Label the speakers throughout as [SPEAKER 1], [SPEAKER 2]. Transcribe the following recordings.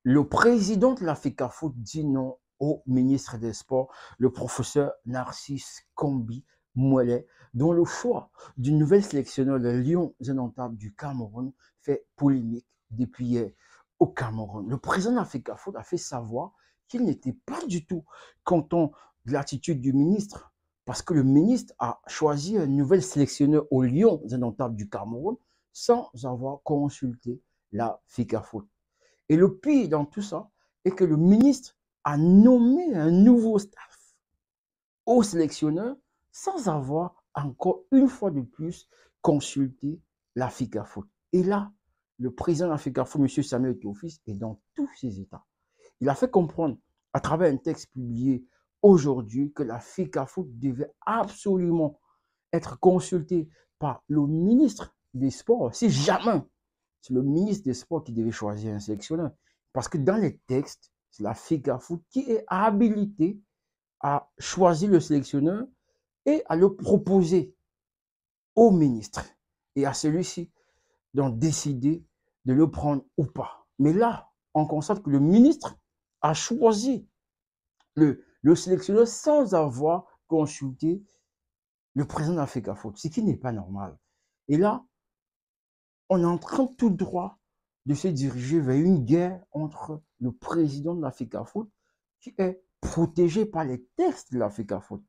[SPEAKER 1] Le président de la FECAFOOT dit non au ministre des Sports, le professeur Narcisse Kombi Mouelet, dont le choix du nouvel sélectionneur de Lions Indomptables du Cameroun fait polémique depuis hier au Cameroun. Le président de la FECAFOOT a fait savoir qu'il n'était pas du tout content de l'attitude du ministre, parce que le ministre a choisi un nouvel sélectionneur aux Lions Indomptables du Cameroun sans avoir consulté la FECAFOOT. Et le pire dans tout ça est que le ministre a nommé un nouveau staff au sélectionneur sans avoir encore une fois de plus consulté la FECAFOOT. Et là, le président de la FECAFOOT, M. Samuel Eto'o-Fils, est dans tous ses états. Il a fait comprendre à travers un texte publié aujourd'hui que la FECAFOOT devait absolument être consultée par le ministre des Sports, si jamais c'est le ministre des Sports qui devait choisir un sélectionneur. Parce que dans les textes, c'est la FECAFOOT qui est habilitée à choisir le sélectionneur et à le proposer au ministre et à celui-ci d'en décider de le prendre ou pas. Mais là, on constate que le ministre a choisi le sélectionneur sans avoir consulté le président de la FECAFOOT, ce qui n'est pas normal. Et là, on est en train tout droit de se diriger vers une guerre entre le président de la FECAFOOT, qui est protégé par les textes de la FECAFOOT,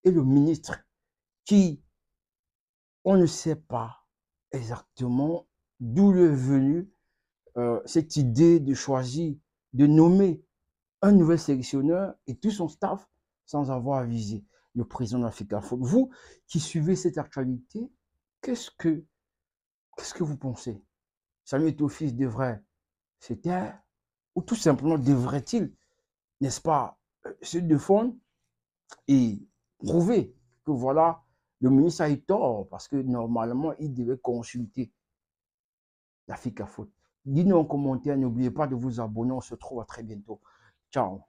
[SPEAKER 1] et le ministre, qui, on ne sait pas exactement d'où est venue cette idée de choisir, de nommer un nouvel sélectionneur et tout son staff sans avoir avisé le président de la FECAFOOT. Vous qui suivez cette actualité, qu'est-ce que vous pensez? Samuel Eto'o-Fils devrait se taire ou tout simplement devrait-il, n'est-ce pas, se défendre et prouver que voilà, le ministre a eu tort parce que normalement, il devait consulter la FECAFOOT. Dites-nous en commentaire, n'oubliez pas de vous abonner, on se retrouve à très bientôt. Ciao.